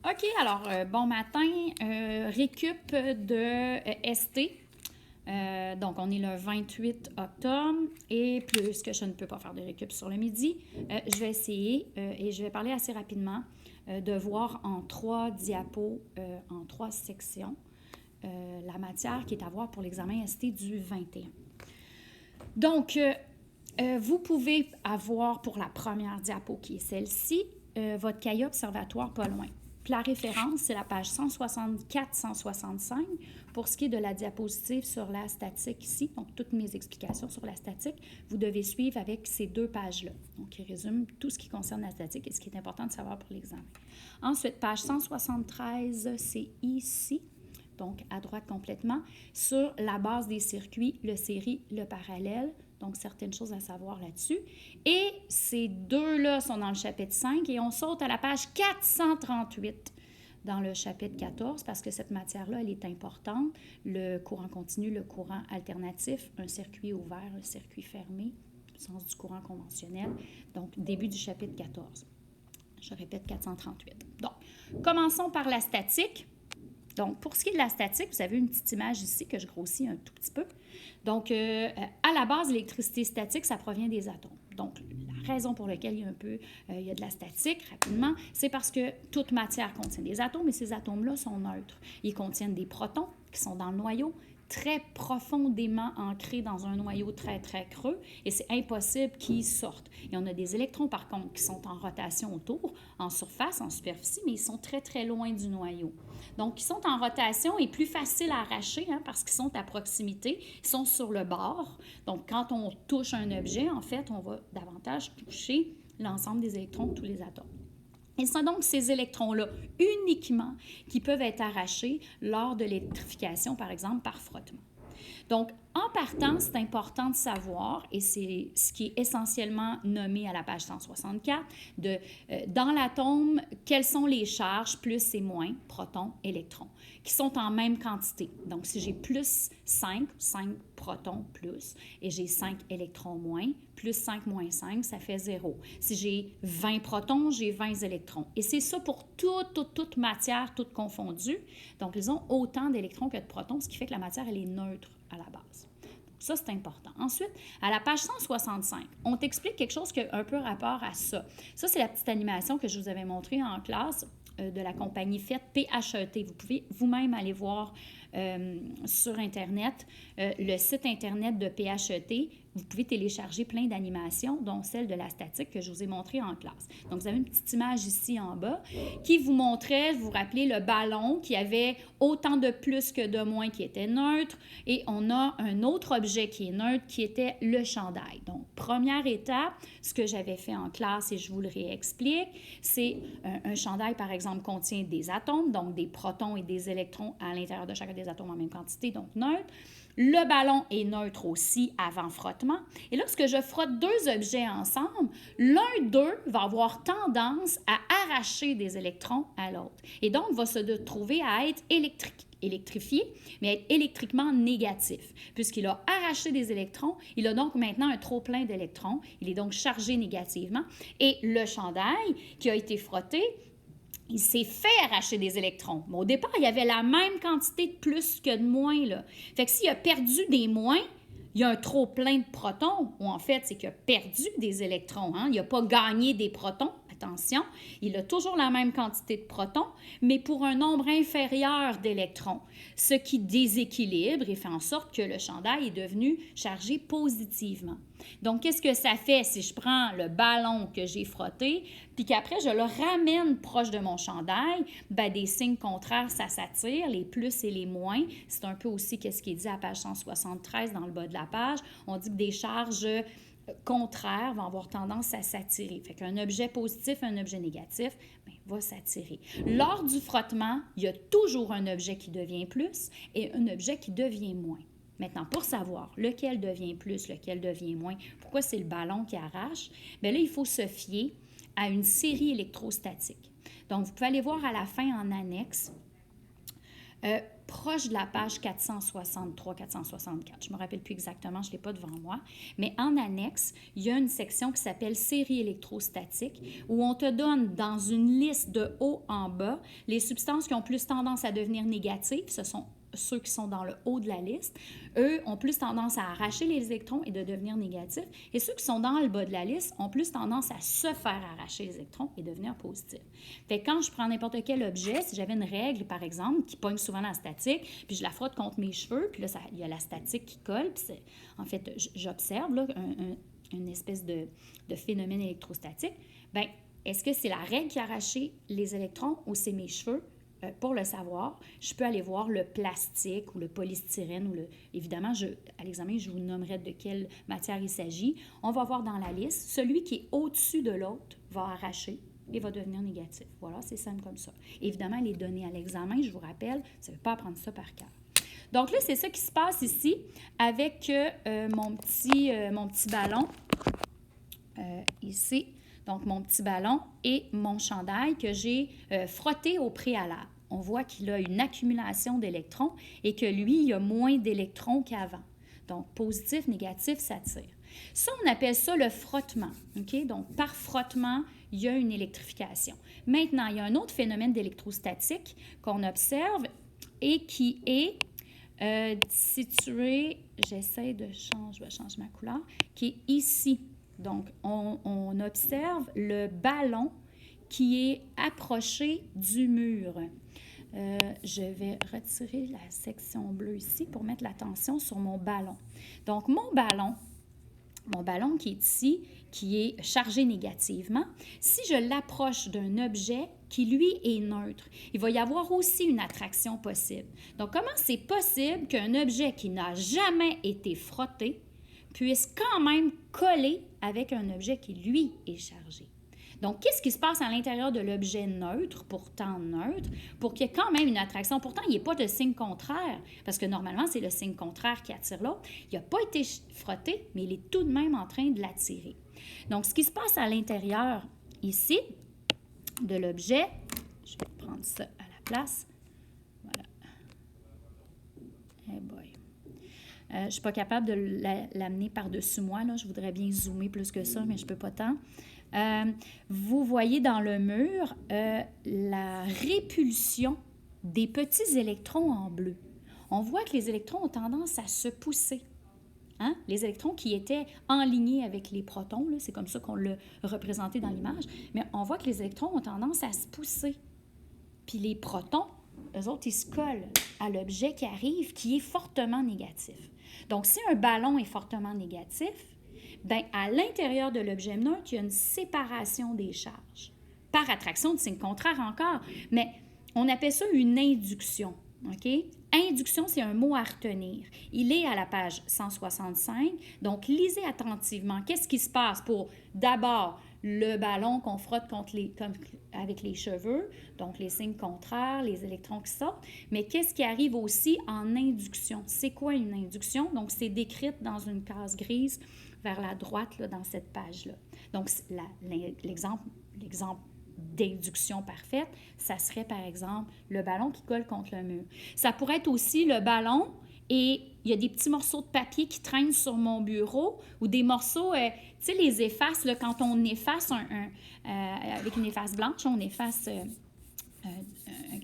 OK, alors, bon matin, récup de ST. Donc, on est le 28 octobre et puisque je ne peux pas faire de récup sur le midi, je vais essayer et je vais parler assez rapidement de voir en 3 diapos, en 3 sections, la matière qui est à voir pour l'examen ST du 21. Donc, vous pouvez avoir pour la première diapo qui est celle-ci, votre cahier observatoire pas loin. Puis la référence, c'est la page 164-165 pour ce qui est de la diapositive sur la statique ici. Donc, toutes mes explications sur la statique, vous devez suivre avec ces 2 pages-là. Donc, il résume tout ce qui concerne la statique et ce qui est important de savoir pour l'examen. Ensuite, page 173, c'est ici. Donc, à droite complètement, sur la base des circuits, le série, le parallèle. Donc, certaines choses à savoir là-dessus. Et ces 2-là sont dans le chapitre 5 et on saute à la page 438 dans le chapitre 14 parce que cette matière-là, elle est importante. Le courant continu, le courant alternatif, un circuit ouvert, un circuit fermé, au sens du courant conventionnel. Donc, début du chapitre 14. Je répète, 438. Donc, commençons par la statique. Donc, pour ce qui est de la statique, vous avez une petite image ici que je grossis un tout petit peu. Donc, à la base, l'électricité statique, ça provient des atomes. Donc, la raison pour laquelle il y a de la statique, rapidement, c'est parce que toute matière contient des atomes et ces atomes-là sont neutres. Ils contiennent des protons qui sont dans le noyau, très profondément ancrés dans un noyau très, très creux, et c'est impossible qu'ils sortent. Et on a des électrons, par contre, qui sont en rotation autour, en surface, en superficie, mais ils sont très, très loin du noyau. Donc, ils sont en rotation et plus faciles à arracher parce qu'ils sont à proximité, ils sont sur le bord. Donc, quand on touche un objet, en fait, on va davantage toucher l'ensemble des électrons de tous les atomes. Et ce sont donc ces électrons-là uniquement qui peuvent être arrachés lors de l'électrification, par exemple, par frottement. Donc, en partant, c'est important de savoir, et c'est ce qui est essentiellement nommé à la page 164, dans l'atome, quelles sont les charges plus et moins, protons, électrons, qui sont en même quantité. Donc, si j'ai plus 5 protons plus, et j'ai 5 électrons moins, plus 5 moins 5, ça fait 0. Si j'ai 20 protons, j'ai 20 électrons. Et c'est ça pour toute matière, toute confondue. Donc, ils ont autant d'électrons que de protons, ce qui fait que la matière, elle est neutre à la base. Donc, ça, c'est important. Ensuite, à la page 165, on t'explique quelque chose qui a un peu rapport à ça. Ça, c'est la petite animation que je vous avais montrée en classe de la compagnie FET, PHET. Vous pouvez vous-même aller voir sur Internet le site Internet de PHET. Vous pouvez télécharger plein d'animations, dont celle de la statique que je vous ai montrée en classe. Donc, vous avez une petite image ici en bas qui vous montrait, vous vous rappelez, le ballon qui avait autant de plus que de moins qui était neutre. Et on a un autre objet qui est neutre qui était le chandail. Donc, première étape, ce que j'avais fait en classe et je vous le réexplique, c'est un chandail, par exemple, contient des atomes, donc des protons et des électrons à l'intérieur de chacun des atomes en même quantité, donc neutre. Le ballon est neutre aussi avant frottement. Et lorsque je frotte 2 objets ensemble, l'un d'eux va avoir tendance à arracher des électrons à l'autre. Et donc, va se trouver à être électrifié, mais être électriquement négatif. Puisqu'il a arraché des électrons, il a donc maintenant un trop-plein d'électrons. Il est donc chargé négativement. Et le chandail qui a été frotté, il s'est fait arracher des électrons. Mais au départ, il y avait la même quantité de plus que de moins. Là. Fait que s'il a perdu des moins, il y a un trop plein de protons, ou en fait, c'est qu'il a perdu des électrons. Il n'a pas gagné des protons. Attention, il a toujours la même quantité de protons, mais pour un nombre inférieur d'électrons, ce qui déséquilibre et fait en sorte que le chandail est devenu chargé positivement. Donc, qu'est-ce que ça fait si je prends le ballon que j'ai frotté, puis qu'après, je le ramène proche de mon chandail? Bien, des signes contraires, ça s'attire, les plus et les moins. C'est un peu aussi ce qui est dit à page 173 dans le bas de la page. On dit que des charges contraires vont avoir tendance à s'attirer. Fait qu'un objet positif, un objet négatif, bien, va s'attirer. Lors du frottement, il y a toujours un objet qui devient plus et un objet qui devient moins. Maintenant, pour savoir lequel devient plus, lequel devient moins, pourquoi c'est le ballon qui arrache, bien là, il faut se fier à une série électrostatique. Donc, vous pouvez aller voir à la fin en annexe proche de la page 463-464. Je ne me rappelle plus exactement, je ne l'ai pas devant moi. Mais en annexe, il y a une section qui s'appelle série électrostatique où on te donne dans une liste de haut en bas les substances qui ont plus tendance à devenir négatives. Ce sont ceux qui sont dans le haut de la liste. Eux ont plus tendance à arracher les électrons et de devenir négatifs. Et ceux qui sont dans le bas de la liste ont plus tendance à se faire arracher les électrons et devenir positifs. Fait que quand je prends n'importe quel objet, si j'avais une règle, par exemple, qui pogne souvent la statique, puis je la frotte contre mes cheveux, puis là, il y a la statique qui colle, puis en fait, j'observe là, une espèce de phénomène électrostatique. Bien, est-ce que c'est la règle qui a arraché les électrons ou c'est mes cheveux? Pour le savoir, je peux aller voir le plastique ou le polystyrène. Évidemment, à l'examen, je vous nommerai de quelle matière il s'agit. On va voir dans la liste, celui qui est au-dessus de l'autre va arracher et va devenir négatif. Voilà, c'est simple comme ça. Évidemment, les données à l'examen, je vous rappelle, ça ne veut pas apprendre ça par cœur. Donc là, c'est ça qui se passe ici avec mon petit ballon ici. Donc, mon petit ballon et mon chandail que j'ai frotté au préalable. On voit qu'il a une accumulation d'électrons et que lui, il a moins d'électrons qu'avant. Donc, positif, négatif, ça tire. Ça, on appelle ça le frottement. OK? Donc, par frottement, il y a une électrification. Maintenant, il y a un autre phénomène d'électrostatique qu'on observe et qui est situé, j'essaie de changer, je vais changer ma couleur, qui est ici. Donc, on observe le ballon qui est approché du mur. Je vais retirer la section bleue ici pour mettre l'attention sur mon ballon. Donc, mon ballon qui est ici, qui est chargé négativement, si je l'approche d'un objet qui, lui, est neutre, il va y avoir aussi une attraction possible. Donc, comment c'est possible qu'un objet qui n'a jamais été frotté puisse quand même coller avec un objet qui, lui, est chargé? Donc, qu'est-ce qui se passe à l'intérieur de l'objet neutre, pourtant neutre, pour qu'il y ait quand même une attraction? Pourtant, il n'y a pas de signe contraire, parce que normalement, c'est le signe contraire qui attire l'autre. Il n'a pas été frotté, mais il est tout de même en train de l'attirer. Donc, ce qui se passe à l'intérieur, ici, de l'objet, je vais prendre ça à la place. Voilà. Eh boy. Je ne suis pas capable de l'amener par-dessus moi, là. Je voudrais bien zoomer plus que ça, mais je ne peux pas tant. Vous voyez dans le mur la répulsion des petits électrons en bleu. On voit que les électrons ont tendance à se pousser. Hein? Les électrons qui étaient enlignés avec les protons, c'est comme ça qu'on l'a représenté dans l'image, mais on voit que les électrons ont tendance à se pousser. Puis les protons, eux autres, ils se collent à l'objet qui arrive, qui est fortement négatif. Donc, si un ballon est fortement négatif, bien, à l'intérieur de l'objet neutre, il y a une séparation des charges. Par attraction de signe contraire encore, mais on appelle ça une induction. OK? Induction, c'est un mot à retenir. Il est à la page 165, donc lisez attentivement. Qu'est-ce qui se passe pour, d'abord, le ballon qu'on frotte avec les cheveux, donc les signes contraires, les électrons qui sortent, mais qu'est-ce qui arrive aussi en induction? C'est quoi une induction? Donc, c'est décrit dans une case grise vers la droite là, dans cette page-là. Donc, l'exemple d'induction parfaite, ça serait par exemple le ballon qui colle contre le mur. Ça pourrait être aussi le ballon et il y a des petits morceaux de papier qui traînent sur mon bureau ou des morceaux, tu sais, les effaces, là, quand on efface avec une efface blanche, on efface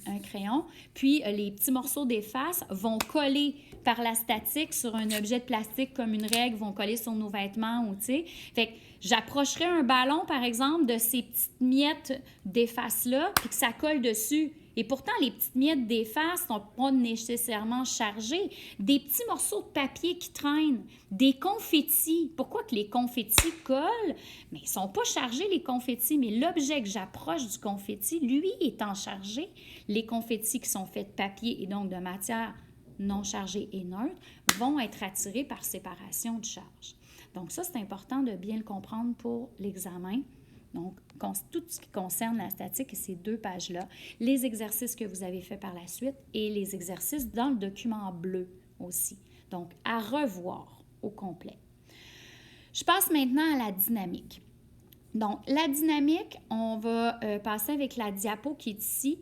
un crayon, puis les petits morceaux d'efface vont coller par la statique sur un objet de plastique comme une règle, vont coller sur nos vêtements ou tu sais. Fait que j'approcherais un ballon, par exemple, de ces petites miettes d'efface-là, puis que ça colle dessus. Et pourtant, les petites miettes d'efface ne sont pas nécessairement chargées. Des petits morceaux de papier qui traînent, des confettis. Pourquoi que les confettis collent? Mais ils ne sont pas chargés, les confettis, mais l'objet que j'approche du confetti, lui, étant chargé, les confettis qui sont faits de papier et donc de matière non chargée et neutre vont être attirés par séparation de charge. Donc ça, c'est important de bien le comprendre pour l'examen. Donc, tout ce qui concerne la statique, ces deux pages-là, les exercices que vous avez faits par la suite et les exercices dans le document bleu aussi. Donc, à revoir au complet. Je passe maintenant à la dynamique. Donc, la dynamique, on va passer avec la diapo qui est ici.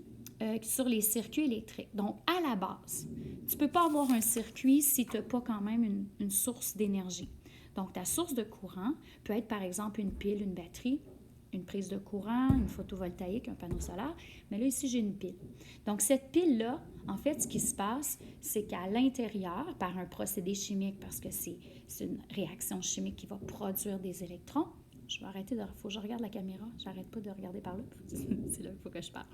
sur les circuits électriques. Donc, à la base, tu ne peux pas avoir un circuit si tu n'as pas quand même une source d'énergie. Donc, ta source de courant peut être, par exemple, une pile, une batterie, une prise de courant, une photovoltaïque, un panneau solaire. Mais là, ici, j'ai une pile. Donc, cette pile-là, en fait, ce qui se passe, c'est qu'à l'intérieur, par un procédé chimique, parce que c'est une réaction chimique qui va produire des électrons, je vais arrêter il faut que je regarde la caméra, j'arrête pas de regarder par là, c'est là qu'il faut que je parle.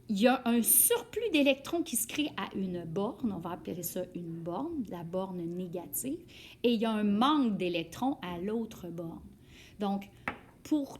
Il y a un surplus d'électrons qui se crée à une borne, on va appeler ça une borne, la borne négative, et il y a un manque d'électrons à l'autre borne. Donc, pour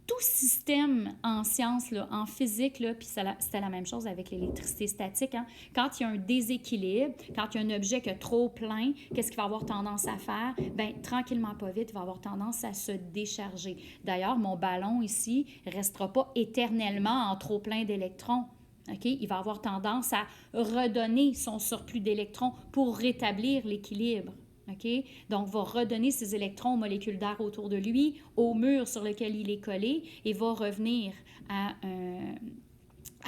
tout système en sciences, là, en physique, là, puis c'était la même chose avec l'électricité statique, hein? Quand il y a un déséquilibre, quand il y a un objet qui est trop plein, qu'est-ce qu'il va avoir tendance à faire? Bien, tranquillement, pas vite, il va avoir tendance à se décharger. D'ailleurs, mon ballon ici ne restera pas éternellement en trop plein d'électrons. Okay? Il va avoir tendance à redonner son surplus d'électrons pour rétablir l'équilibre. Okay? Donc, va redonner ses électrons aux molécules d'air autour de lui, au mur sur lequel il est collé, et va revenir à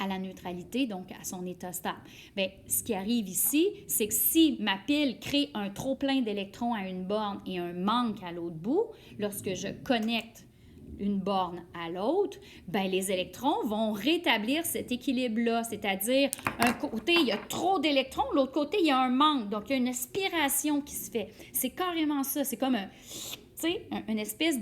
la neutralité, donc à son état stable. Bien, ce qui arrive ici, c'est que si ma pile crée un trop-plein d'électrons à une borne et un manque à l'autre bout, lorsque je connecte une borne à l'autre, bien, les électrons vont rétablir cet équilibre-là, c'est-à-dire, un côté, il y a trop d'électrons, l'autre côté, il y a un manque, donc il y a une aspiration qui se fait. C'est carrément ça, c'est comme une espèce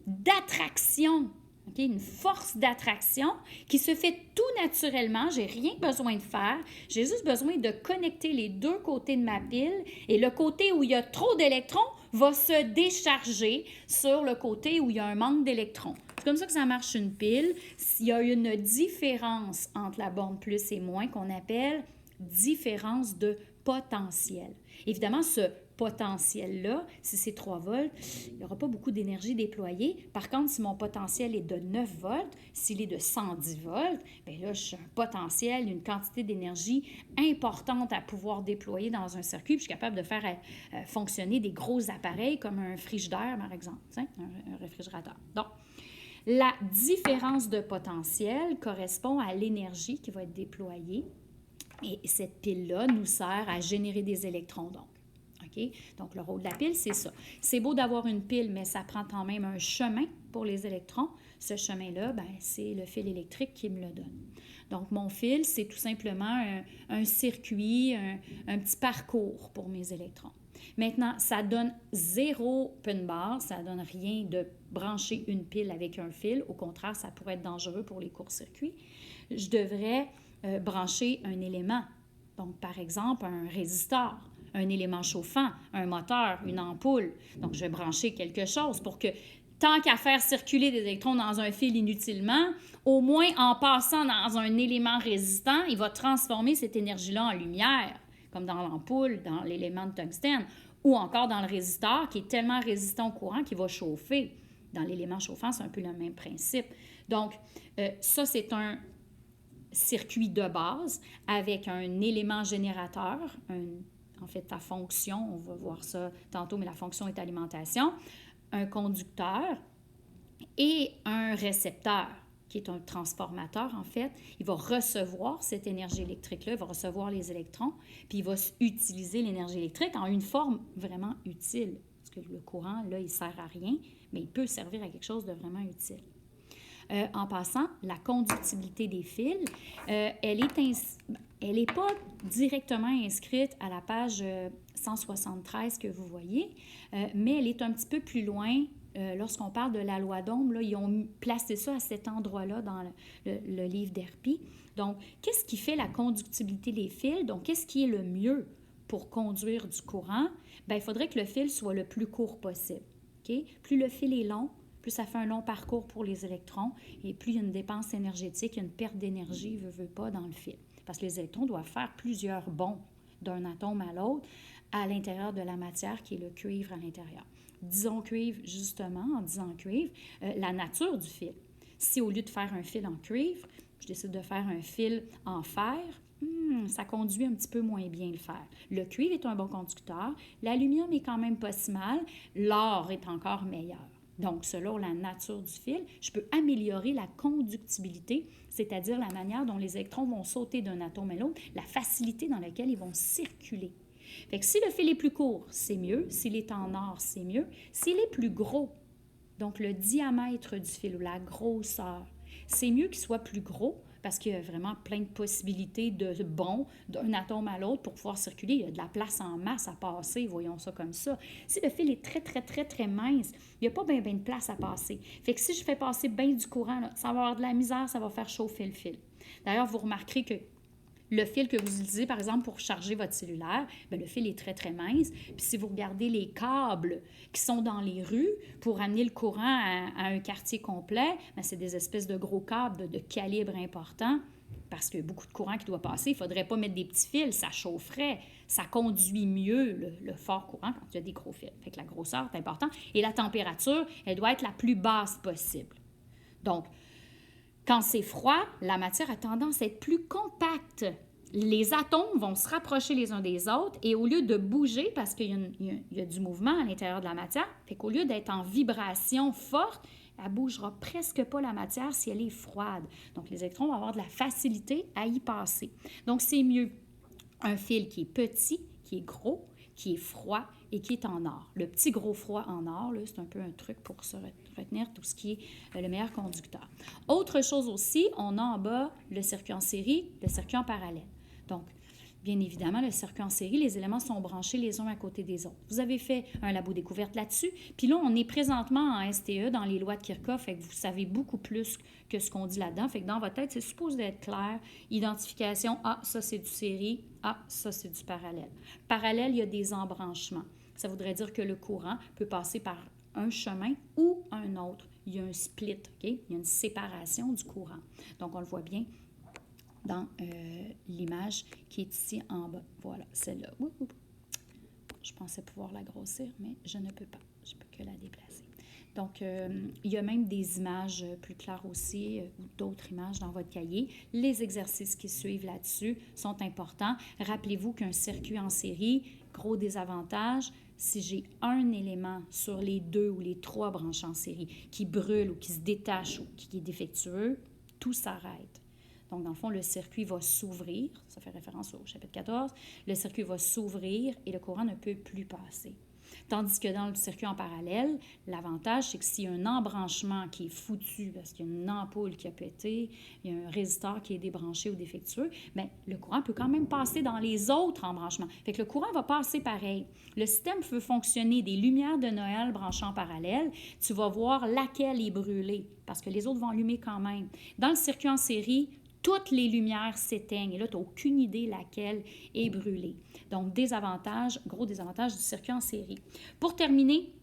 d'attraction, okay? Une force d'attraction qui se fait tout naturellement, j'ai rien besoin de faire, j'ai juste besoin de connecter les deux côtés de ma pile, et le côté où il y a trop d'électrons va se décharger sur le côté où il y a un manque d'électrons. C'est comme ça que ça marche une pile. Il y a une différence entre la borne plus et moins qu'on appelle différence de potentiel. Évidemment, ce potentiel-là, si c'est 3 volts, il n'y aura pas beaucoup d'énergie déployée. Par contre, si mon potentiel est de 9 volts, s'il est de 110 volts, bien là, j'ai un potentiel, une quantité d'énergie importante à pouvoir déployer dans un circuit, puis je suis capable de faire fonctionner des gros appareils comme un frigidaire, par exemple, un réfrigérateur. Donc, la différence de potentiel correspond à l'énergie qui va être déployée, et cette pile-là nous sert à générer des électrons, donc. Okay? Donc, le rôle de la pile, c'est ça. C'est beau d'avoir une pile, mais ça prend quand même un chemin pour les électrons. Ce chemin-là, bien, c'est le fil électrique qui me le donne. Donc, mon fil, c'est tout simplement un circuit, un petit parcours pour mes électrons. Maintenant, ça donne zéro open bar, ça ne donne rien de brancher une pile avec un fil. Au contraire, ça pourrait être dangereux pour les courts-circuits. Je devrais brancher un élément. Donc, par exemple, un résistor, un élément chauffant, un moteur, une ampoule. Donc, je vais brancher quelque chose pour que, tant qu'à faire circuler des électrons dans un fil inutilement, au moins en passant dans un élément résistant, il va transformer cette énergie-là en lumière, comme dans l'ampoule, dans l'élément de tungstène, ou encore dans le résistor qui est tellement résistant au courant qu'il va chauffer. Dans l'élément chauffant, c'est un peu le même principe. Donc, ça, c'est un circuit de base avec un élément générateur, en fait, ta fonction, on va voir ça tantôt, mais la fonction est alimentation, un conducteur et un récepteur, qui est un transformateur, en fait. Il va recevoir cette énergie électrique-là, il va recevoir les électrons, puis il va utiliser l'énergie électrique en une forme vraiment utile. Parce que le courant, là, il ne sert à rien, mais il peut servir à quelque chose de vraiment utile. En passant, la conductibilité des fils, elle n'est pas directement inscrite à la page 173 que vous voyez, mais elle est un petit peu plus loin. Lorsqu'on parle de la loi d'Ohm, là, ils ont placé ça à cet endroit-là dans le livre d'Herpy. Donc, qu'est-ce qui fait la conductibilité des fils? Donc, qu'est-ce qui est le mieux pour conduire du courant? Bien, il faudrait que le fil soit le plus court possible. Okay? Plus le fil est long, plus ça fait un long parcours pour les électrons et plus il y a une dépense énergétique, il y a une perte d'énergie, veut pas, dans le fil. Parce que les électrons doivent faire plusieurs bonds d'un atome à l'autre à l'intérieur de la matière qui est le cuivre à l'intérieur. Disons cuivre, justement, en disant cuivre, la nature du fil. Si au lieu de faire un fil en cuivre, je décide de faire un fil en fer, ça conduit un petit peu moins bien le fer. Le cuivre est un bon conducteur, l'aluminium est quand même pas si mal, l'or est encore meilleur. Donc, selon la nature du fil, je peux améliorer la conductibilité, c'est-à-dire la manière dont les électrons vont sauter d'un atome à l'autre, la facilité dans laquelle ils vont circuler. Fait que si le fil est plus court, c'est mieux. S'il est en or, c'est mieux. S'il est plus gros, donc le diamètre du fil ou la grosseur, c'est mieux qu'il soit plus gros parce qu'il y a vraiment plein de possibilités de bond d'un atome à l'autre pour pouvoir circuler. Il y a de la place en masse à passer, voyons ça comme ça. Si le fil est très, très, très, très mince, il n'y a pas bien de place à passer. Fait que si je fais passer bien du courant, là, ça va avoir de la misère, ça va faire chauffer le fil. D'ailleurs, vous remarquerez que le fil que vous utilisez, par exemple, pour charger votre cellulaire, bien, le fil est très, très mince. Puis si vous regardez les câbles qui sont dans les rues pour amener le courant à un quartier complet, bien, c'est des espèces de gros câbles de calibre important parce qu'il y a beaucoup de courant qui doit passer. Il ne faudrait pas mettre des petits fils, ça chaufferait. Ça conduit mieux le fort courant quand il y a des gros fils. Fait que la grosseur est importante. Et la température, elle doit être la plus basse possible. Donc, quand c'est froid, la matière a tendance à être plus compacte. Les atomes vont se rapprocher les uns des autres et au lieu de bouger, parce qu'il y a du mouvement à l'intérieur de la matière, fait qu'au lieu d'être en vibration forte, elle ne bougera presque pas la matière si elle est froide. Donc, les électrons vont avoir de la facilité à y passer. Donc, c'est mieux un fil qui est petit, qui est gros, qui est froid et qui est en or. Le petit gros froid en or, là, c'est un peu un truc pour se retenir tout ce qui est le meilleur conducteur. Autre chose aussi, on a en bas le circuit en série, le circuit en parallèle. Donc, bien évidemment, le circuit en série, les éléments sont branchés les uns à côté des autres. Vous avez fait un labo découverte là-dessus. Puis là, on est présentement en STE dans les lois de Kirchhoff, fait que vous savez beaucoup plus que ce qu'on dit là-dedans. Fait que dans votre tête, c'est supposé être clair. Identification, ah, ça c'est du série, ah, ça c'est du parallèle. Parallèle, il y a des embranchements. Ça voudrait dire que le courant peut passer par un chemin ou un autre. Il y a un split, OK? Il y a une séparation du courant. Donc, on le voit bien dans l'image qui est ici en bas. Voilà, celle-là. Je pensais pouvoir la grossir, mais je ne peux pas. Je ne peux que la déplacer. Donc, il y a même des images plus claires aussi, ou d'autres images dans votre cahier. Les exercices qui suivent là-dessus sont importants. Rappelez-vous qu'un circuit en série, gros désavantage, si j'ai un élément sur les 2 ou les 3 branches en série qui brûle ou qui se détache ou qui est défectueux, tout s'arrête. Donc, dans le fond, le circuit va s'ouvrir, ça fait référence au chapitre 14, le circuit va s'ouvrir et le courant ne peut plus passer. Tandis que dans le circuit en parallèle, l'avantage, c'est que s'il y a un embranchement qui est foutu, parce qu'il y a une ampoule qui a pété, il y a un résisteur qui est débranché ou défectueux, bien, le courant peut quand même passer dans les autres embranchements. Fait que le courant va passer pareil. Le système peut fonctionner des lumières de Noël branchées en parallèle. Tu vas voir laquelle est brûlée, parce que les autres vont allumer quand même. Dans le circuit en série, toutes les lumières s'éteignent. Et là, tu n'as aucune idée laquelle est brûlée. Donc, désavantage, gros désavantage du circuit en série. Pour terminer,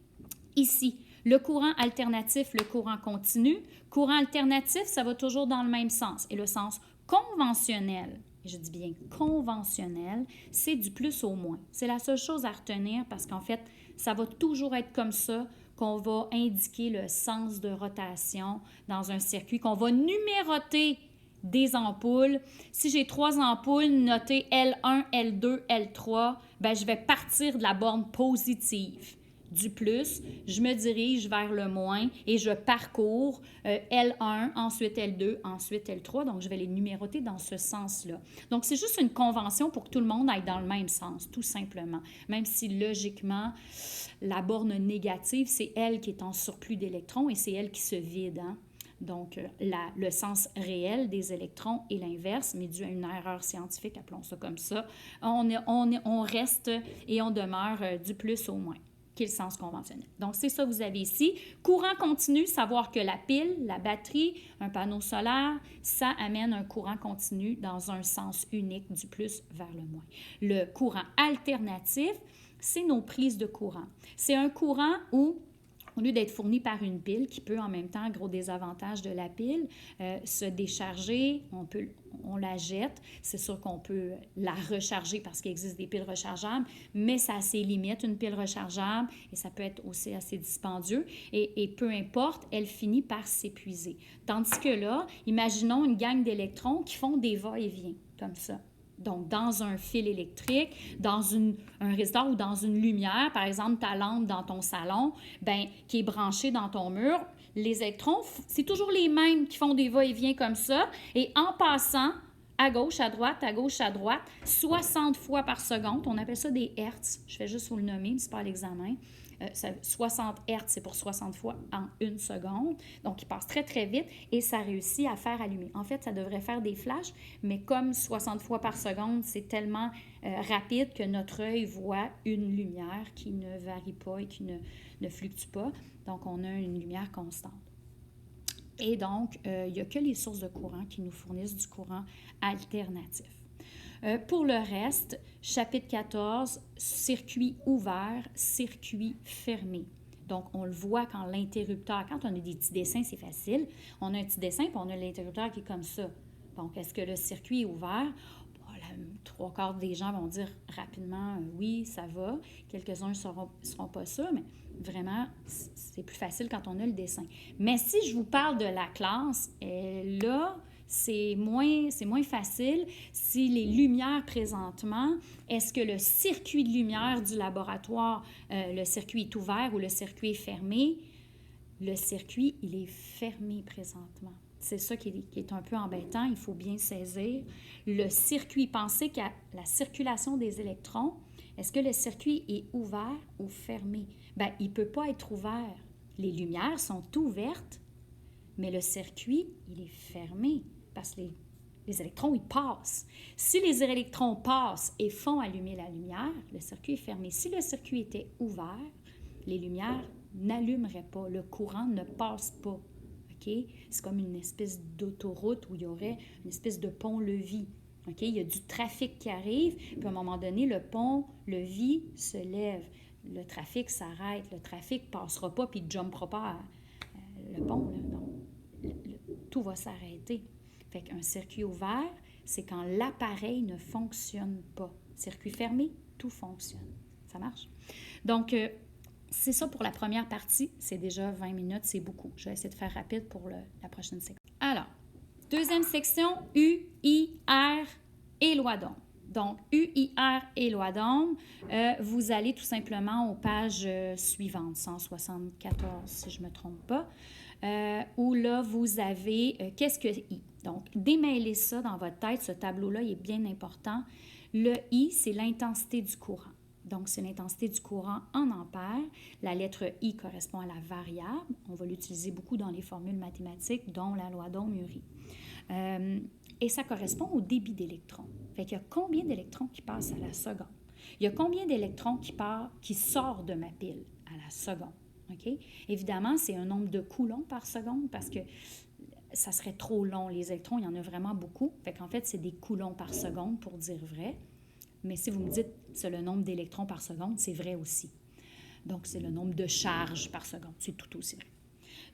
ici, le courant alternatif, le courant continu. Courant alternatif, ça va toujours dans le même sens. Et le sens conventionnel, et je dis bien conventionnel, c'est du plus au moins. C'est la seule chose à retenir parce qu'en fait, ça va toujours être comme ça qu'on va indiquer le sens de rotation dans un circuit, qu'on va numéroter des ampoules. Si j'ai 3 ampoules notées L1, L2, L3, bien, je vais partir de la borne positive. Du plus, je me dirige vers le moins et je parcours L1, ensuite L2, ensuite L3. Donc, je vais les numéroter dans ce sens-là. Donc, c'est juste une convention pour que tout le monde aille dans le même sens, tout simplement. Même si, logiquement, la borne négative, c'est elle qui est en surplus d'électrons et c'est elle qui se vide, hein? Donc, le sens réel des électrons est l'inverse, mais dû à une erreur scientifique, appelons ça comme ça, on reste et on demeure du plus au moins, qui est le sens conventionnel. Donc, c'est ça que vous avez ici. Courant continu, savoir que la pile, la batterie, un panneau solaire, ça amène un courant continu dans un sens unique, du plus vers le moins. Le courant alternatif, c'est nos prises de courant. C'est un courant où au lieu d'être fourni par une pile qui peut en même temps, gros désavantage de la pile, se décharger, on la jette. C'est sûr qu'on peut la recharger parce qu'il existe des piles rechargeables, mais ça a ses limites, une pile rechargeable, et ça peut être aussi assez dispendieux. Et peu importe, elle finit par s'épuiser. Tandis que là, imaginons une gang d'électrons qui font des va-et-vient, comme ça. Donc, dans un fil électrique, dans un résistor ou dans une lumière, par exemple ta lampe dans ton salon, ben, qui est branchée dans ton mur, les électrons, c'est toujours les mêmes qui font des va-et-vient comme ça. Et en passant à gauche, à droite, 60 fois par seconde, on appelle ça des hertz. Je fais juste vous le nommer, mais ce n'est pas à l'examen. 60 hertz, c'est pour 60 fois en une seconde. Donc, il passe très, très vite et ça réussit à faire allumer. En fait, ça devrait faire des flashs, mais comme 60 fois par seconde, c'est tellement rapide que notre œil voit une lumière qui ne varie pas et qui ne fluctue pas. Donc, on a une lumière constante. Et donc, il n'y a que les sources de courant qui nous fournissent du courant alternatif. Pour le reste, chapitre 14, circuit ouvert, circuit fermé. Donc, on le voit quand l'interrupteur, quand on a des petits dessins, c'est facile. On a un petit dessin, puis on a l'interrupteur qui est comme ça. Donc, est-ce que le circuit est ouvert? Bon, trois quarts des gens vont dire rapidement oui, ça va. Quelques-uns ne seront pas sûrs, mais vraiment, c'est plus facile quand on a le dessin. Mais si je vous parle de la classe, là, c'est moins facile. Si les lumières présentement, est-ce que le circuit de lumière du laboratoire, le circuit est ouvert ou le circuit est fermé? Le circuit, il est fermé présentement. C'est ça qui est un peu embêtant, il faut bien saisir. Le circuit, pensez qu'à la circulation des électrons, est-ce que le circuit est ouvert ou fermé? Bien, il ne peut pas être ouvert. Les lumières sont ouvertes, mais le circuit, il est fermé parce que les électrons, ils passent. Si les électrons passent et font allumer la lumière, le circuit est fermé. Si le circuit était ouvert, les lumières n'allumeraient pas, le courant ne passe pas. Okay? C'est comme une espèce d'autoroute où il y aurait une espèce de pont-levis. Okay? Il y a du trafic qui arrive, puis à un moment donné, le pont-levis se lève. Le trafic s'arrête, le trafic ne passera pas, puis il ne jumpera pas le pont. Là. Donc, tout va s'arrêter. Fait qu'un circuit ouvert, c'est quand l'appareil ne fonctionne pas. Circuit fermé, tout fonctionne. Ça marche? Donc, c'est ça pour la première partie. C'est déjà 20 minutes, c'est beaucoup. Je vais essayer de faire rapide pour la prochaine section. Alors, deuxième section, U, I, R et loi d'Ohm. Donc, U, I, R et loi d'Ohm, vous allez tout simplement aux pages suivantes, 174 si je ne me trompe pas, où là, vous avez qu'est-ce que I? Donc, démêlez ça dans votre tête. Ce tableau-là, il est bien important. Le I, c'est l'intensité du courant. Donc, c'est l'intensité du courant en ampères. La lettre I correspond à la variable. On va l'utiliser beaucoup dans les formules mathématiques, dont la loi d'Ohm-Uri. Et ça correspond au débit d'électrons. Fait qu'il y a combien d'électrons qui passent à la seconde? Il y a combien d'électrons qui sortent de ma pile à la seconde? Okay? Évidemment, c'est un nombre de coulombs par seconde parce que ça serait trop long. Les électrons, il y en a vraiment beaucoup. Fait qu'en fait, c'est des coulombs par seconde pour dire vrai. Mais si vous me dites c'est le nombre d'électrons par seconde, c'est vrai aussi. Donc, c'est le nombre de charges par seconde. C'est tout aussi vrai.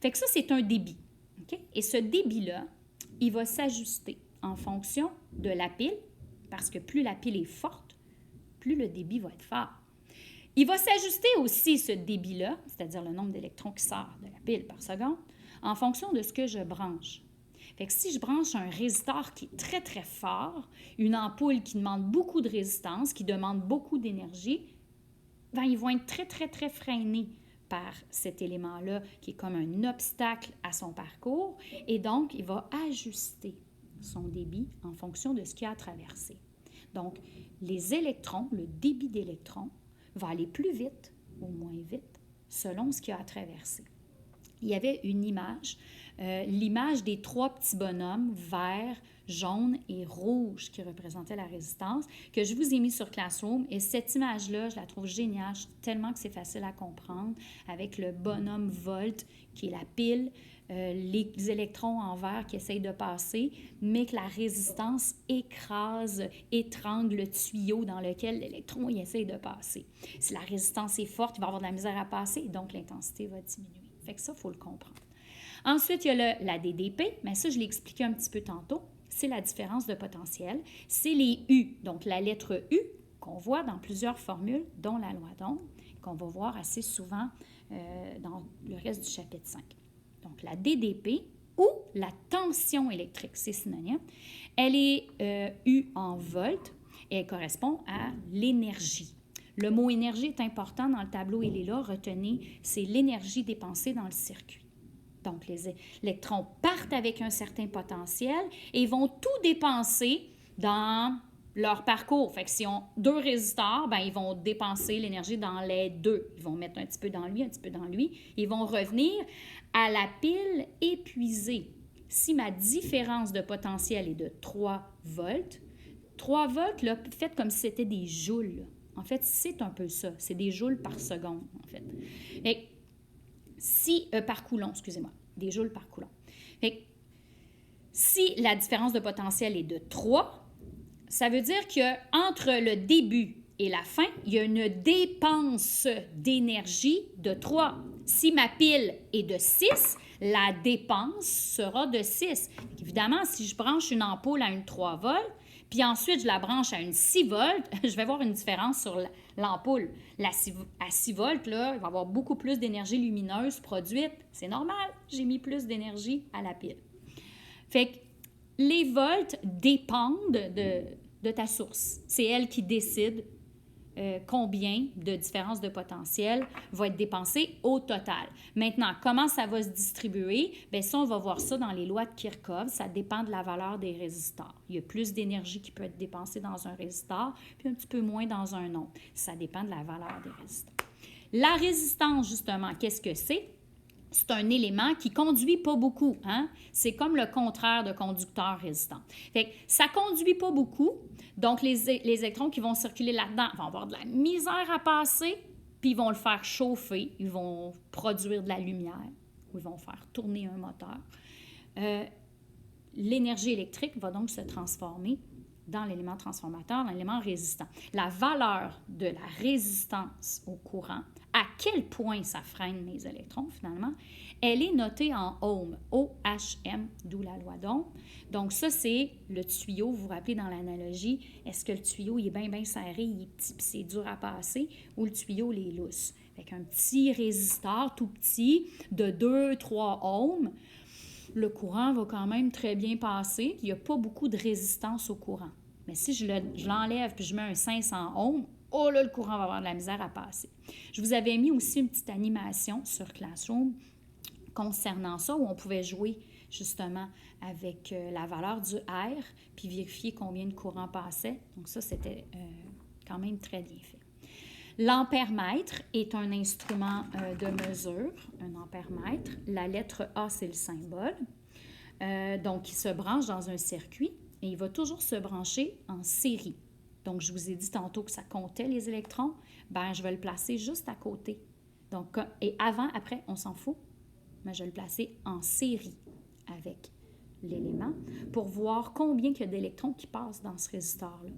Fait que ça, c'est un débit. Okay? Et ce débit-là, il va s'ajuster en fonction de la pile, parce que plus la pile est forte, plus le débit va être fort. Il va s'ajuster aussi, ce débit-là, c'est-à-dire le nombre d'électrons qui sort de la pile par seconde, en fonction de ce que je branche. Fait que si je branche un résistor qui est très, très fort, une ampoule qui demande beaucoup de résistance, qui demande beaucoup d'énergie, bien, ils vont être très, très, très freinés par cet élément-là qui est comme un obstacle à son parcours. Et donc, il va ajuster son débit en fonction de ce qu'il a à traverser. Donc, les électrons, le débit d'électrons, va aller plus vite ou moins vite selon ce qu'il a à traverser. Il y avait une image, l'image des trois petits bonhommes vert, jaune et rouge qui représentaient la résistance, que je vous ai mis sur Classroom. Et cette image-là, je la trouve géniale, tellement que c'est facile à comprendre, avec le bonhomme volt, qui est la pile, les électrons en vert qui essayent de passer, mais que la résistance écrase, étrangle le tuyau dans lequel l'électron essaye de passer. Si la résistance est forte, il va avoir de la misère à passer, et donc l'intensité va diminuer. Fait que ça, il faut le comprendre. Ensuite, il y a la DDP, mais ça, je l'ai expliqué un petit peu tantôt. C'est la différence de potentiel. C'est les U, donc la lettre U qu'on voit dans plusieurs formules, dont la loi d'Ohm, qu'on va voir assez souvent dans le reste du chapitre 5. Donc, la DDP ou la tension électrique, c'est synonyme. Elle est U en volts et elle correspond à l'énergie. Le mot énergie est important dans le tableau, il est là, retenez, c'est l'énergie dépensée dans le circuit. Donc, les électrons partent avec un certain potentiel et vont tout dépenser dans leur parcours. Fait que s'ils ont 2 résistors, ben, ils vont dépenser l'énergie dans les 2. Ils vont mettre un petit peu dans lui, un petit peu dans lui. Ils vont revenir à la pile épuisée. Si ma différence de potentiel est de 3 volts, 3 volts, là, faites comme si c'était des joules. Là. En fait, c'est un peu ça. C'est des joules par seconde, en fait. Et si, par coulomb, excusez-moi. Des joules par coulomb. Fait, si la différence de potentiel est de 3, ça veut dire qu'entre le début et la fin, il y a une dépense d'énergie de 3. Si ma pile est de 6, la dépense sera de 6. Évidemment, si je branche une ampoule à une 3 volts, puis ensuite je la branche à une 6 volts, je vais voir une différence sur l'ampoule. À 6 volts, là, il va y avoir beaucoup plus d'énergie lumineuse produite. C'est normal, j'ai mis plus d'énergie à la pile. Fait que les volts dépendent de ta source. C'est elle qui décide combien de différence de potentiel va être dépensé au total. Maintenant, comment ça va se distribuer? Bien, ça, on va voir ça dans les lois de Kirchhoff. Ça dépend de la valeur des résistors. Il y a plus d'énergie qui peut être dépensée dans un résistor, puis un petit peu moins dans un autre. Ça dépend de la valeur des résistors. La résistance, justement, qu'est-ce que c'est? C'est un élément qui ne conduit pas beaucoup. Hein? C'est comme le contraire de conducteur résistant. Fait que ça ne conduit pas beaucoup. Donc, les électrons qui vont circuler là-dedans vont avoir de la misère à passer, puis ils vont le faire chauffer. Ils vont produire de la lumière ou ils vont faire tourner un moteur. L'énergie électrique va donc se transformer dans l'élément transformateur, dans l'élément résistant. La valeur de la résistance au courant, à quel point ça freine les électrons finalement, elle est notée en ohm, O-H-M, d'où la loi d'Ohm. Donc ça, c'est le tuyau, vous vous rappelez dans l'analogie, est-ce que le tuyau il est bien serré, il est petit puis c'est dur à passer, ou le tuyau il est lousse. Fait qu'un petit résisteur tout petit de 2-3 ohms, le courant va quand même très bien passer. Il n'y a pas beaucoup de résistance au courant. Mais si je l'enlève puis je mets un 500 ohms, oh là, le courant va avoir de la misère à passer. Je vous avais mis aussi une petite animation sur Classroom concernant ça, où on pouvait jouer justement avec la valeur du R puis vérifier combien de courant passait. Donc ça, c'était quand même très bien fait. L'ampèremètre est un instrument de mesure, un ampèremètre. La lettre A, c'est le symbole. Donc, il se branche dans un circuit et il va toujours se brancher en série. Donc, je vous ai dit tantôt que ça comptait les électrons. Bien, je vais le placer juste à côté. Donc, et avant, après, on s'en fout, mais je vais le placer en série avec l'élément pour voir combien il y a d'électrons qui passent dans ce résistor-là.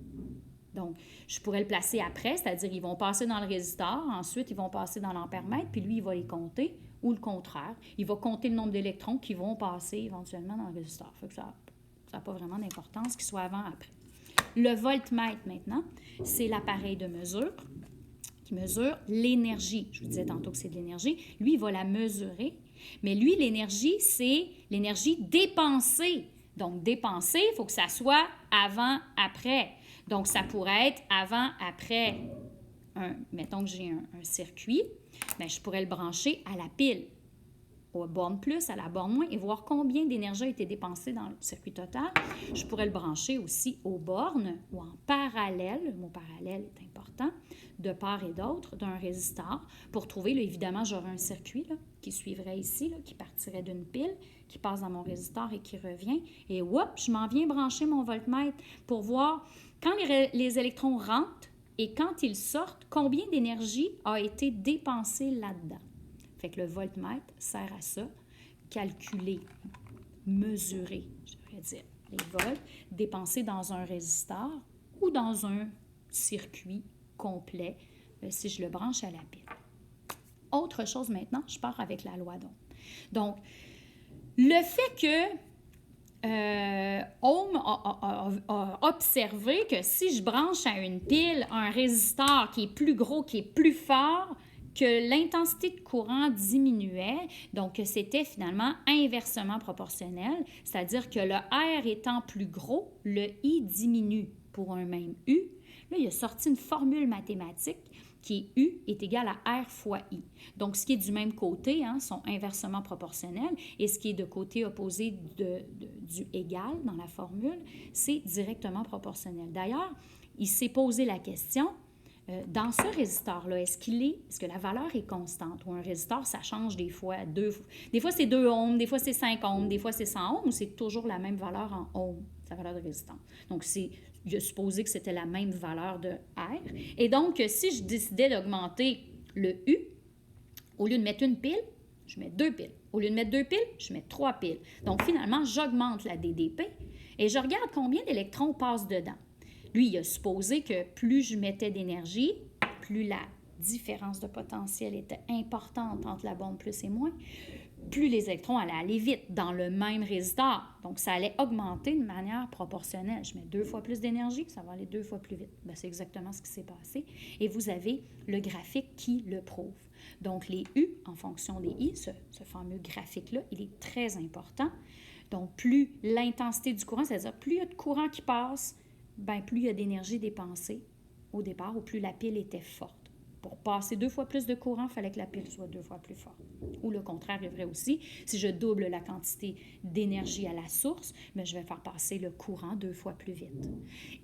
Donc, je pourrais le placer après, c'est-à-dire ils vont passer dans le résistor, ensuite ils vont passer dans l'ampèremètre, puis lui, il va les compter, ou le contraire. Il va compter le nombre d'électrons qui vont passer éventuellement dans le résistor. Fait que ça n'a pas vraiment d'importance qu'il soit avant ou après. Le voltmètre, maintenant, c'est l'appareil de mesure qui mesure l'énergie. Je vous disais tantôt que c'est de l'énergie. Lui, il va la mesurer, mais lui, l'énergie, c'est l'énergie dépensée. Donc, dépensée, il faut que ça soit avant, après. Donc, ça pourrait être avant, après. Mettons que j'ai un circuit, bien, je pourrais le brancher à la pile, aux bornes plus, à la borne moins, et voir combien d'énergie a été dépensée dans le circuit total. Je pourrais le brancher aussi aux bornes ou en parallèle, le mot parallèle est important, de part et d'autre d'un résistor pour trouver, là, évidemment, j'aurai un circuit là, qui suivrait ici, là, qui partirait d'une pile, qui passe dans mon résistor et qui revient. Et hop, je m'en viens brancher mon voltmètre pour voir quand les électrons rentrent et quand ils sortent, combien d'énergie a été dépensée là-dedans. Fait que le voltmètre sert à ça, calculer, mesurer, je devrais dire, les volts dépensés dans un résistor ou dans un circuit complet si je le branche à la pile. Autre chose maintenant, je pars avec la loi d'Ohm. Donc, le fait que Ohm a observé que si je branche à une pile un résistor qui est plus gros, qui est plus fort, que l'intensité de courant diminuait, donc que c'était finalement inversement proportionnel, c'est-à-dire que le R étant plus gros, le I diminue pour un même U. Là, il a sorti une formule mathématique qui est U est égal à R fois I. Donc, ce qui est du même côté sont inversement proportionnels et ce qui est de côté opposé du égal dans la formule, c'est directement proportionnel. D'ailleurs, il s'est posé la question, dans ce résisteur-là, est-ce que la valeur est constante ou un résisteur, ça change des fois. Des fois, c'est 2 ohms, des fois, c'est 5 ohms, des fois, c'est 100 ohms ou c'est toujours la même valeur en ohms, sa valeur de résistance. Donc, il a supposé que c'était la même valeur de R. Et donc, si je décidais d'augmenter le U, au lieu de mettre une pile, je mets 2 piles. Au lieu de mettre 2 piles, je mets 3 piles. Donc, finalement, j'augmente la DDP et je regarde combien d'électrons passent dedans. Lui, il a supposé que plus je mettais d'énergie, plus la différence de potentiel était importante entre la bombe plus et moins, plus les électrons allaient aller vite dans le même résisteur. Donc, ça allait augmenter de manière proportionnelle. Je mets 2 fois plus d'énergie, ça va aller 2 fois plus vite. Bien, c'est exactement ce qui s'est passé. Et vous avez le graphique qui le prouve. Donc, les U en fonction des I, ce fameux graphique-là, il est très important. Donc, plus l'intensité du courant, c'est-à-dire plus il y a de courant qui passe, bien, plus il y a d'énergie dépensée au départ, ou plus la pile était forte. Pour passer 2 fois plus de courant, il fallait que la pile soit 2 fois plus forte. Ou le contraire est vrai aussi. Si je double la quantité d'énergie à la source, bien, je vais faire passer le courant 2 fois plus vite.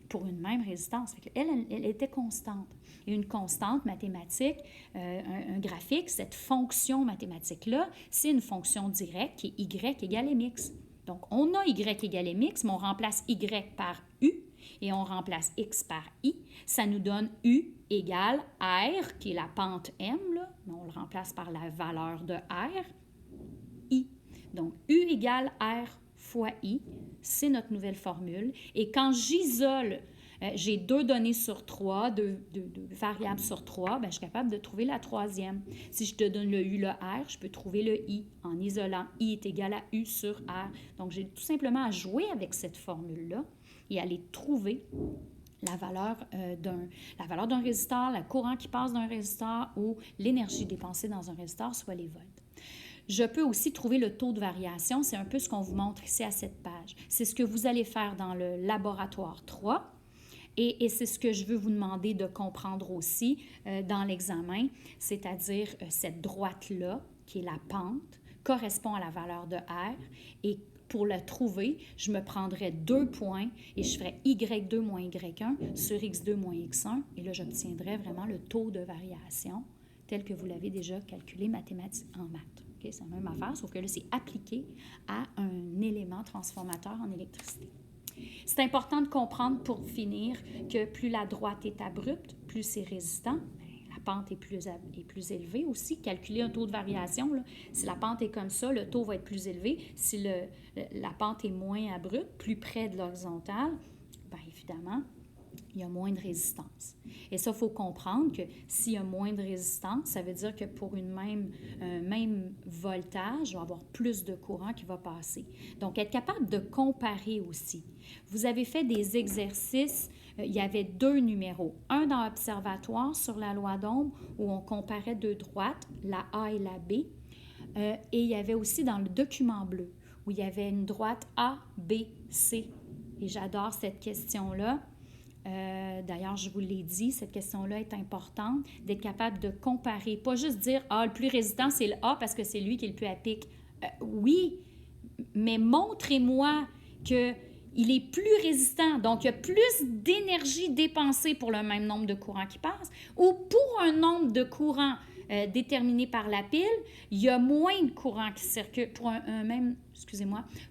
Pour une même résistance. Elle était constante. Et une constante mathématique, un graphique, cette fonction mathématique-là, c'est une fonction directe qui est Y égale MX. Donc, on a Y égale MX, mais on remplace Y par U et on remplace X par I. Ça nous donne U égale R, qui est la pente M, là, mais on le remplace par la valeur de R, I. Donc, U égale R fois I, c'est notre nouvelle formule. Et quand j'isole, j'ai 2 données sur 3, 2 variables sur 3, bien, je suis capable de trouver la troisième. Si je te donne le U, le R, je peux trouver le I en isolant. I est égal à U sur R. Donc, j'ai tout simplement à jouer avec cette formule-là et aller trouver la valeur d'un résisteur, le courant qui passe d'un résisteur ou l'énergie dépensée dans un résisteur, soit les volts. Je peux aussi trouver le taux de variation. C'est un peu ce qu'on vous montre ici à cette page. C'est ce que vous allez faire dans le laboratoire 3. Et c'est ce que je veux vous demander de comprendre aussi dans l'examen, c'est-à-dire cette droite-là, qui est la pente, correspond à la valeur de R. Et pour le trouver, je me prendrais 2 points et je ferais Y2 moins Y1 sur X2 moins X1. Et là, j'obtiendrais vraiment le taux de variation tel que vous l'avez déjà calculé en maths. Okay? C'est la même affaire, sauf que là, c'est appliqué à un élément transformateur en électricité. C'est important de comprendre, pour finir, que plus la droite est abrupte, plus c'est résistant. La pente est plus élevée aussi. Calculer un taux de variation, là, si la pente est comme ça, le taux va être plus élevé. Si la pente est moins abrupte, plus près de l'horizontale, bien évidemment, il y a moins de résistance. Et ça, il faut comprendre que s'il y a moins de résistance, ça veut dire que pour un même voltage, il va y avoir plus de courant qui va passer. Donc, être capable de comparer aussi. Vous avez fait des exercices, il y avait 2 numéros. Un dans l'observatoire sur la loi d'Ohm où on comparait 2 droites, la A et la B. Et il y avait aussi dans le document bleu où il y avait une droite A, B, C. Et j'adore cette question-là. D'ailleurs, je vous l'ai dit, cette question-là est importante, d'être capable de comparer, pas juste dire « Ah, le plus résistant, c'est le A parce que c'est lui qui est le plus à pic. » Oui, mais montrez-moi qu'il est plus résistant, donc il y a plus d'énergie dépensée pour le même nombre de courants qui passent, ou pour un nombre de courants déterminé par la pile, il y a moins de courants qui circulent pour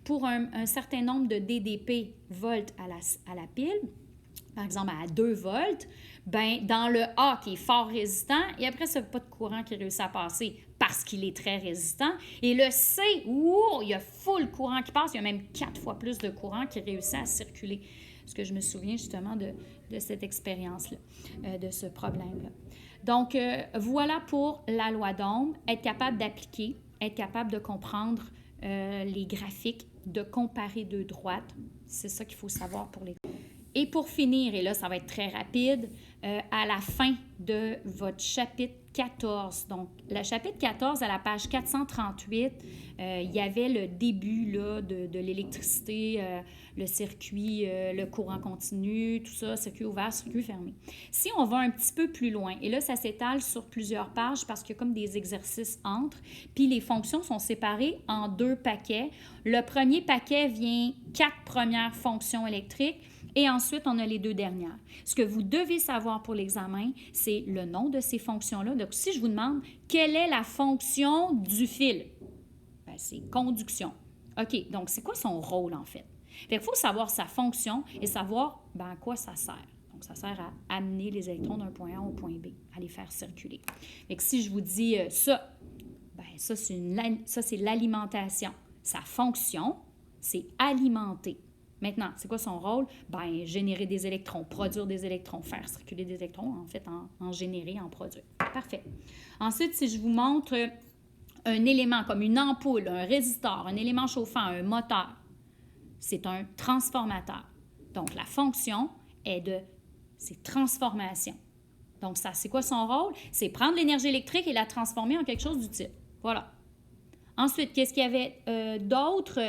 pour un certain nombre de DDP, volts à la pile. Par exemple, à 2 volts, ben, dans le A qui est fort résistant, et après, ça n'a pas de courant qui réussit à passer parce qu'il est très résistant. Et le C, il y a full courant qui passe, il y a même 4 fois plus de courant qui réussit à circuler. Parce que je me souviens justement de cette expérience-là, de ce problème-là. Donc, voilà pour la loi d'Ohm, être capable d'appliquer, être capable de comprendre les graphiques, de comparer 2 droites. C'est ça qu'il faut savoir pour les... Et pour finir, et là, ça va être très rapide, à la fin de votre chapitre 14. Donc, le chapitre 14, à la page 438, il y avait le début là, de l'électricité, le circuit, le courant continu, tout ça, circuit ouvert, circuit fermé. Si on va un petit peu plus loin, et là, ça s'étale sur plusieurs pages parce qu'il y a comme des exercices entre, puis les fonctions sont séparées en 2 paquets. Le premier paquet vient 4 premières fonctions électriques, et ensuite, on a les 2 dernières. Ce que vous devez savoir pour l'examen, c'est le nom de ces fonctions-là. Donc, si je vous demande quelle est la fonction du fil, ben, c'est conduction. OK, donc c'est quoi son rôle en fait? Il faut savoir sa fonction et savoir à quoi ça sert. Donc, ça sert à amener les électrons d'un point A au point B, à les faire circuler. Fait si je vous dis ça, ben, ça c'est l'alimentation. Sa fonction, c'est alimenter. Maintenant, c'est quoi son rôle? Ben, générer des électrons, produire des électrons, faire circuler des électrons, en fait, en générer, en produire. Parfait. Ensuite, si je vous montre un élément comme une ampoule, un résistor, un élément chauffant, un moteur, c'est un transformateur. Donc, la fonction c'est transformation. Donc, ça, c'est quoi son rôle? C'est prendre l'énergie électrique et la transformer en quelque chose d'utile. Voilà. Ensuite, qu'est-ce qu'il y avait d'autre?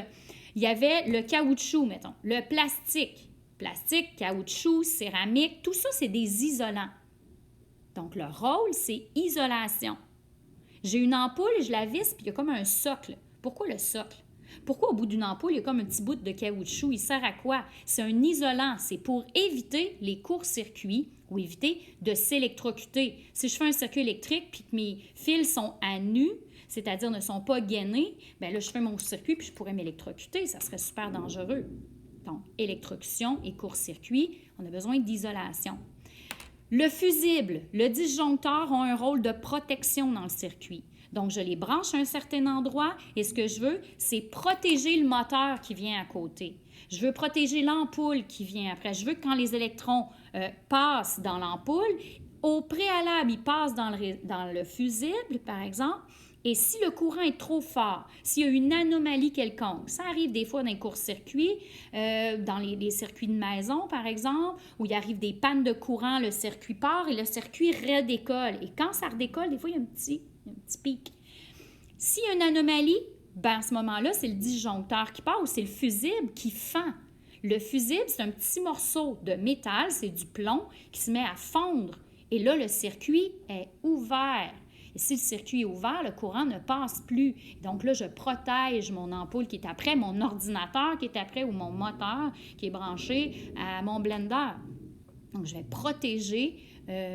Il y avait le caoutchouc, mettons, le plastique. Plastique, caoutchouc, céramique, tout ça, c'est des isolants. Donc, le rôle, c'est isolation. J'ai une ampoule, je la visse, puis il y a comme un socle. Pourquoi le socle? Pourquoi au bout d'une ampoule, il y a comme un petit bout de caoutchouc? Il sert à quoi? C'est un isolant. C'est pour éviter les courts-circuits ou éviter de s'électrocuter. Si je fais un circuit électrique puis que mes fils sont à nu, c'est-à-dire ne sont pas gainés, bien là, je fais mon circuit puis je pourrais m'électrocuter. Ça serait super dangereux. Donc, électrocution et court-circuit, on a besoin d'isolation. Le fusible, le disjoncteur ont un rôle de protection dans le circuit. Donc, je les branche à un certain endroit et ce que je veux, c'est protéger le moteur qui vient à côté. Je veux protéger l'ampoule qui vient après. Je veux que quand les électrons passent dans l'ampoule, au préalable, ils passent dans le fusible, par exemple, et si le courant est trop fort, s'il y a une anomalie quelconque, ça arrive des fois dans les courts-circuits, dans les circuits de maison, par exemple, où il arrive des pannes de courant, le circuit part et le circuit redécolle. Et quand ça redécolle, des fois, il y a un petit pic. S'il y a une anomalie, ben à ce moment-là, c'est le disjoncteur qui part ou c'est le fusible qui fend. Le fusible, c'est un petit morceau de métal, c'est du plomb qui se met à fondre. Et là, le circuit est ouvert. Et si le circuit est ouvert, le courant ne passe plus. Donc là, je protège mon ampoule qui est après, mon ordinateur qui est après ou mon moteur qui est branché à mon blender. Donc, je vais protéger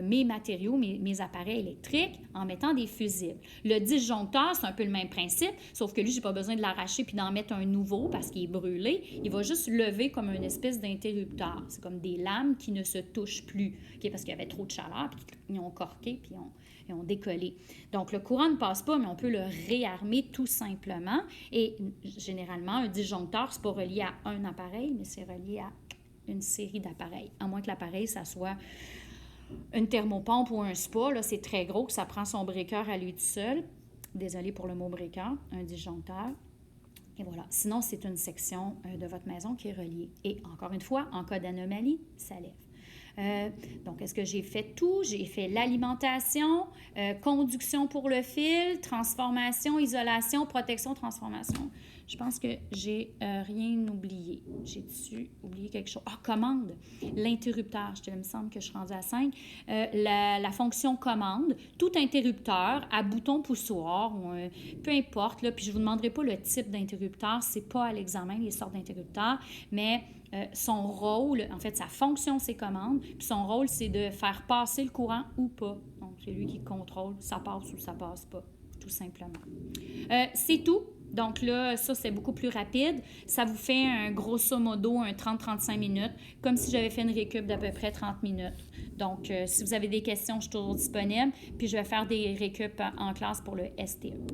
mes matériaux, mes appareils électriques en mettant des fusibles. Le disjoncteur, c'est un peu le même principe, sauf que lui, je n'ai pas besoin de l'arracher puis d'en mettre un nouveau parce qu'il est brûlé. Il va juste lever comme une espèce d'interrupteur. C'est comme des lames qui ne se touchent plus, okay? Parce qu'il y avait trop de chaleur, puis ils ont corqué, puis ils ont décollé. Donc, le courant ne passe pas, mais on peut le réarmer tout simplement. Et généralement, un disjoncteur, ce n'est pas relié à un appareil, mais c'est relié à une série d'appareils. À moins que l'appareil, ça soit une thermopompe ou un spa, là, c'est très gros, que ça prend son breaker à lui tout seul. Désolée pour le mot breaker, un disjoncteur. Et voilà. Sinon, c'est une section de votre maison qui est reliée. Et encore une fois, en cas d'anomalie, ça lève. Donc, est-ce que j'ai fait tout? J'ai fait l'alimentation, conduction pour le fil, transformation, isolation, protection, transformation. Je pense que j'ai rien oublié. J'ai-tu oublié quelque chose? Ah, commande. L'interrupteur. Il me semble que je suis rendue à 5. La fonction commande. Tout interrupteur à bouton poussoir, ou peu importe. Là, puis je ne vous demanderai pas le type d'interrupteur. Ce n'est pas à l'examen, les sortes d'interrupteurs. Mais son rôle, en fait, sa fonction, c'est commande. Puis son rôle, c'est de faire passer le courant ou pas. Donc, c'est lui qui contrôle. Ça passe ou ça passe pas, tout simplement. C'est tout. Donc là, ça, c'est beaucoup plus rapide. Ça vous fait un grosso modo un 30-35 minutes, comme si j'avais fait une récup d'à peu près 30 minutes. Donc, si vous avez des questions, je suis toujours disponible. Puis, je vais faire des récup en classe pour le STE.